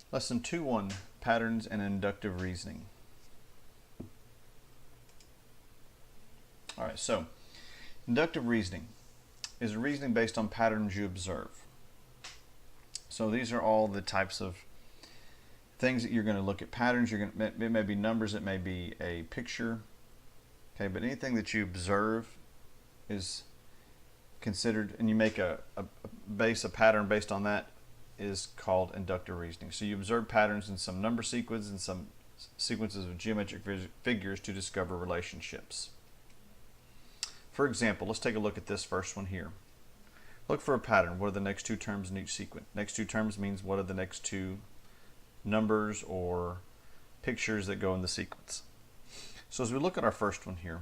Lesson 2.1, Patterns and Inductive Reasoning. Alright, so inductive reasoning is reasoning based on patterns you observe. So these are all the types of things that you're going to look at. Patterns, it may be numbers, it may be a picture, okay, but anything that you observe is considered, and you make a pattern based on that, is called inductive reasoning. So you observe patterns in some number sequence and some sequences of geometric figures to discover relationships. For example, let's take a look at this first one here. Look for a pattern. What are the next two terms in each sequence? Next two terms means what are the next two numbers or pictures that go in the sequence. So as we look at our first one here,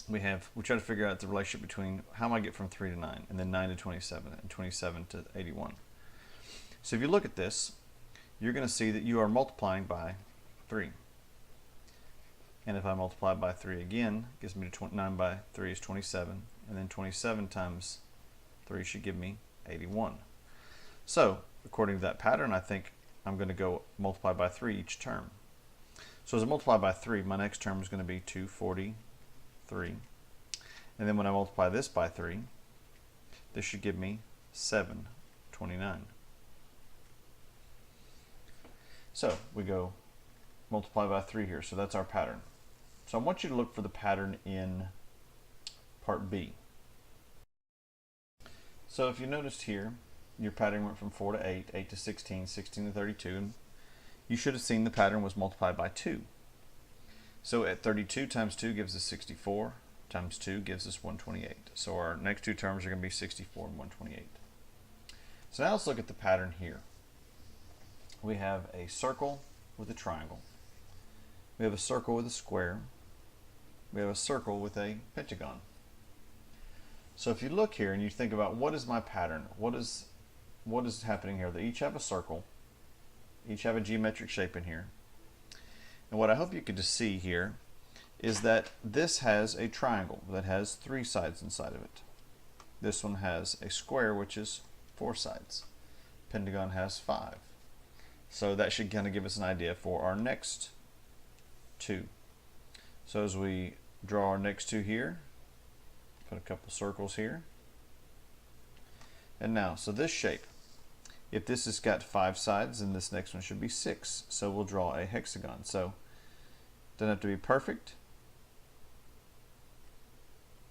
we try to figure out the relationship between how I get from 3 to 9, and then 9 to 27, and 27 to 81. So if you look at this, you're going to see that you are multiplying by 3. And if I multiply by 3 again, it gives me 9 by 3 is 27, and then 27 times 3 should give me 81. So according to that pattern, I think I'm going to go multiply by 3 each term. So as I multiply by 3, my next term is going to be 243. And then when I multiply this by 3, this should give me 729. So we go multiply by 3 here. So that's our pattern. So I want you to look for the pattern in part B. So if you noticed here, your pattern went from 4 to 8, 8 to 16, 16 to 32, and you should have seen the pattern was multiplied by 2. So at 32 times 2 gives us 64, times 2 gives us 128. So our next two terms are going to be 64 and 128. So now let's look at the pattern here. We have a circle with a triangle. We have a circle with a square. We have a circle with a pentagon. So if you look here and you think about what is my pattern, what is happening here? They each have a circle, each have a geometric shape in here. And what I hope you could just see here is that this has a triangle that has 3 sides inside of it. This one has a square which is 4 sides. Pentagon has 5. So that should kind of give us an idea for our next two. So as we draw our next two here, put a couple circles here. And now, so this shape, if this has got 5 sides, then this next one should be 6. So we'll draw a hexagon. So doesn't have to be perfect.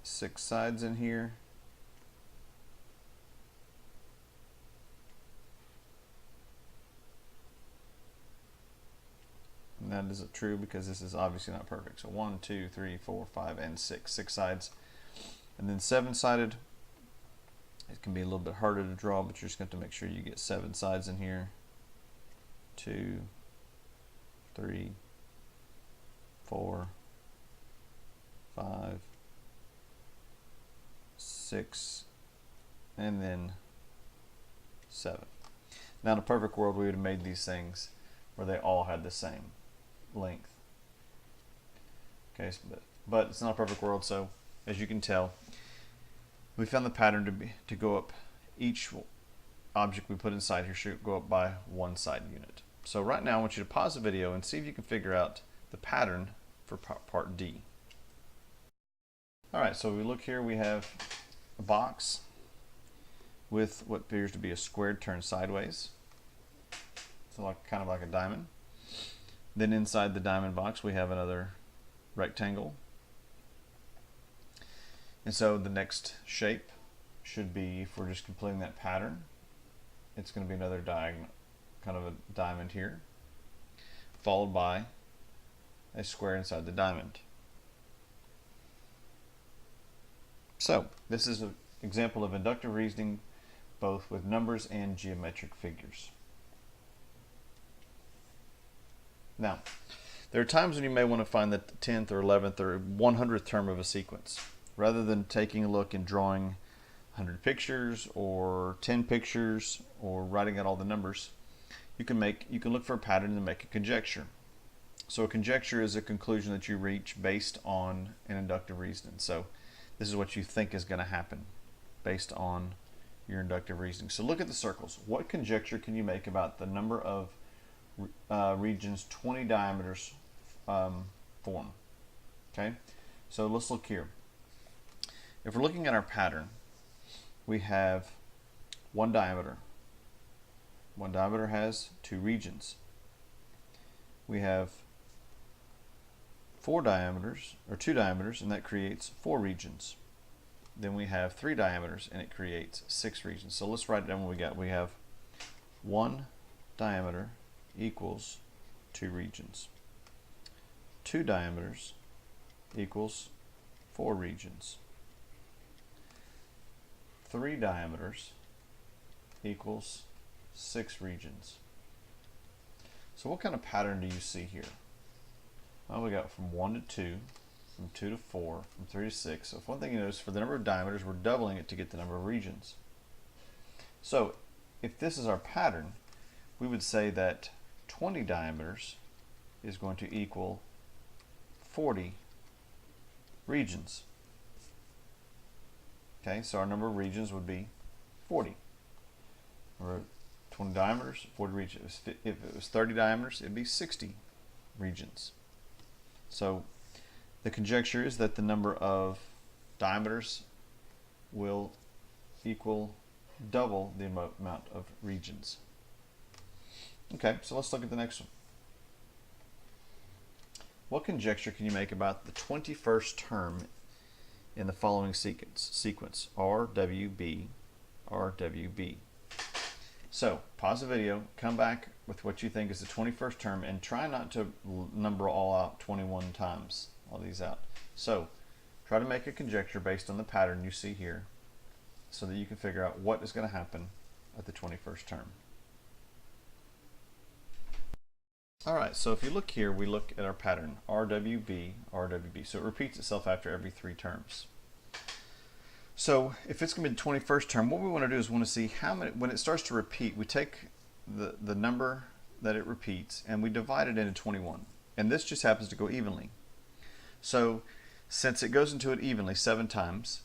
6 sides in here. And that isn't true because this is obviously not perfect. So 1, 2, 3, 4, 5, and 6. 6 sides. And then 7-sided. It can be a little bit harder to draw, but you're just going to have to make sure you get 7 sides in here. 2, 3, 4, 5, 6, and then 7. Now in a perfect world, we would have made these things where they all had the same length. Okay, but it's not a perfect world, so as you can tell, we found the pattern to go up. Each object we put inside here should go up by 1 side unit. So right now I want you to pause the video and see if you can figure out the pattern for part D. Alright, so we look here, we have a box with what appears to be a square turned sideways. So kind of like a diamond. Then inside the diamond box we have another rectangle. And so the next shape should be, if we're just completing that pattern, it's going to be another diagonal, kind of a diamond here, followed by a square inside the diamond. So this is an example of inductive reasoning both with numbers and geometric figures. Now, there are times when you may want to find the 10th or 11th or 100th term of a sequence. Rather than taking a look and drawing 100 pictures or 10 pictures or writing out all the numbers, you can look for a pattern and make a conjecture. So a conjecture is a conclusion that you reach based on an inductive reasoning. So this is what you think is going to happen based on your inductive reasoning. So look at the circles. What conjecture can you make about the number of regions 20 diameters form? Okay, so let's look here. If we're looking at our pattern, we have one diameter. One diameter has 2 regions. We have 4 diameters, or 2 diameters, and that creates 4 regions. Then we have 3 diameters, and it creates 6 regions. So let's write down what we got. We have 1 diameter equals 2 regions. 2 diameters equals 4 regions. 3 diameters equals 6 regions. So what kind of pattern do you see here? Well, we got from 1 to 2, from 2 to 4, from 3 to 6. So if one thing you notice, for the number of diameters, we're doubling it to get the number of regions. So if this is our pattern, we would say that 20 diameters is going to equal 40 regions. Okay, so our number of regions would be 40. Or 20 diameters, 40 regions. If it was 30 diameters, it'd be 60 regions. So the conjecture is that the number of diameters will equal double the amount of regions. Okay, so let's look at the next one. What conjecture can you make about the 21st term in the following sequence? R, W, B, R, W, B. So pause the video, come back with what you think is the 21st term, and try not to number all out 21 times, all these out. So try to make a conjecture based on the pattern you see here so that you can figure out what is going to happen at the 21st term. Alright, so if you look here, we look at our pattern, RWB, RWB. So it repeats itself after every 3 terms. So if it's going to be the 21st term, what we want to do is we want to see how many, when it starts to repeat, we take the number that it repeats and we divide it into 21. And this just happens to go evenly. So since it goes into it evenly 7 times,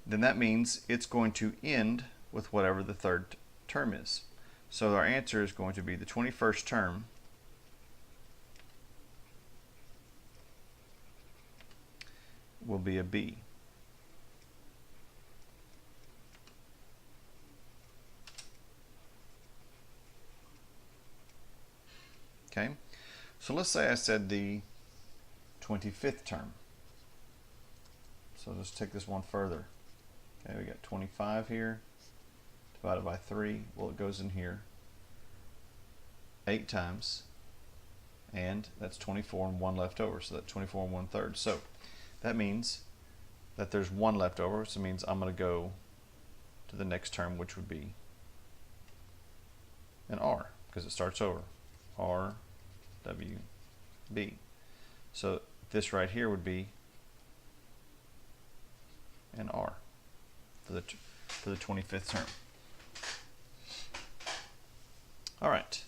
then that means it's going to end with whatever the 3rd term is. So our answer is going to be the 21st term will be a B. Okay, so let's say I said the 25th term. So let's take this one further. Okay, we got 25 here, divided by 3. Well, it goes in here 8 times, and that's 24 and 1 left over, so that's 24 and 1/3. So that means that there's 1 left over, so it means I'm going to go to the next term, which would be an R, because it starts over. R, W, B. So this right here would be an R for the 25th term. All right,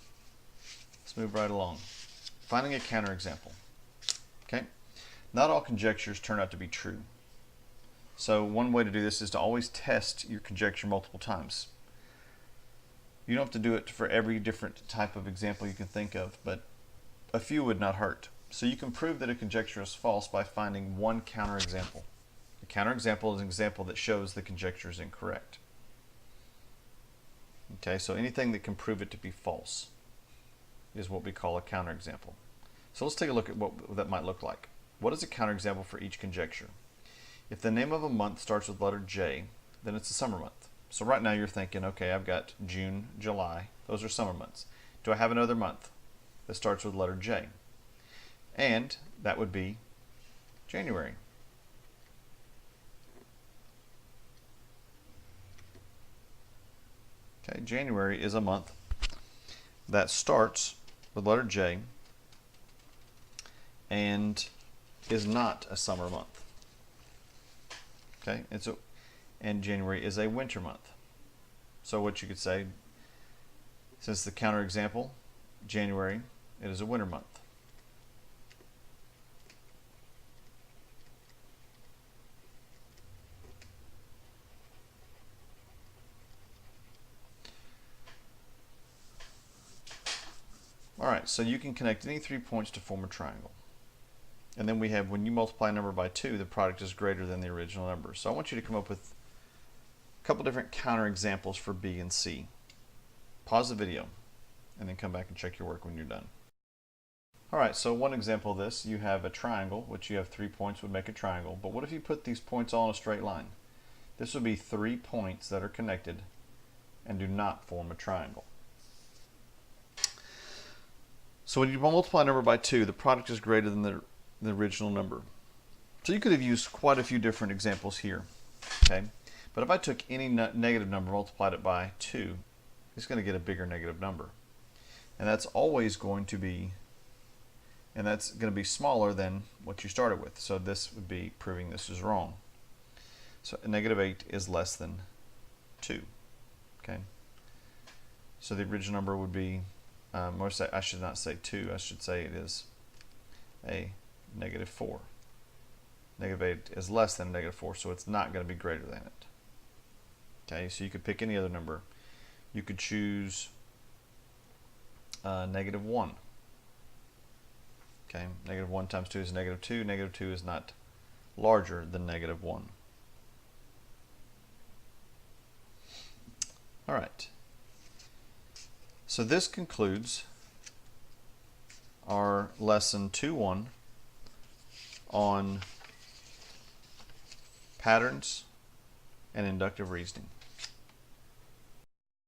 let's move right along. Finding a counterexample. Okay, not all conjectures turn out to be true. So one way to do this is to always test your conjecture multiple times. You don't have to do it for every different type of example you can think of, but a few would not hurt. So you can prove that a conjecture is false by finding one counterexample. A counterexample is an example that shows the conjecture is incorrect. Okay, so anything that can prove it to be false is what we call a counterexample. So let's take a look at what that might look like. What is a counterexample for each conjecture? If the name of a month starts with the letter J, then it's a summer month. So right now you're thinking, okay, I've got June, July. Those are summer months. Do I have another month that starts with the letter J? And that would be January. Okay, January is a month that starts with the letter J and is not a summer month. Okay, and January is a winter month. So what you could say, since the counterexample, January, it is a winter month. Alright, so you can connect any 3 points to form a triangle. And then we have, when you multiply a number by 2, the product is greater than the original number. So I want you to come up with a couple different counter examples for B and C. Pause the video and then come back and check your work when you're done. Alright, so one example of this, you have a triangle, which you have 3 points would make a triangle. But what if you put these points all in a straight line? This would be 3 points that are connected and do not form a triangle. So when you multiply a number by 2, the product is greater than the original number. So you could have used quite a few different examples here. Okay, but if I took any negative number, multiplied it by 2, it's going to get a bigger negative number. And that's always going to be, and that's going to be smaller than what you started with. So this would be proving this is wrong. So a negative 8 is less than 2. Okay, so the original number would be, I should not say 2, I should say it is a negative 4. Negative 8 is less than negative 4, so it's not going to be greater than it. Okay, so you could pick any other number. You could choose negative 1. Okay, negative 1 times 2 is negative 2. Negative 2 is not larger than negative 1. All right. So this concludes our lesson 2.1 on patterns and inductive reasoning.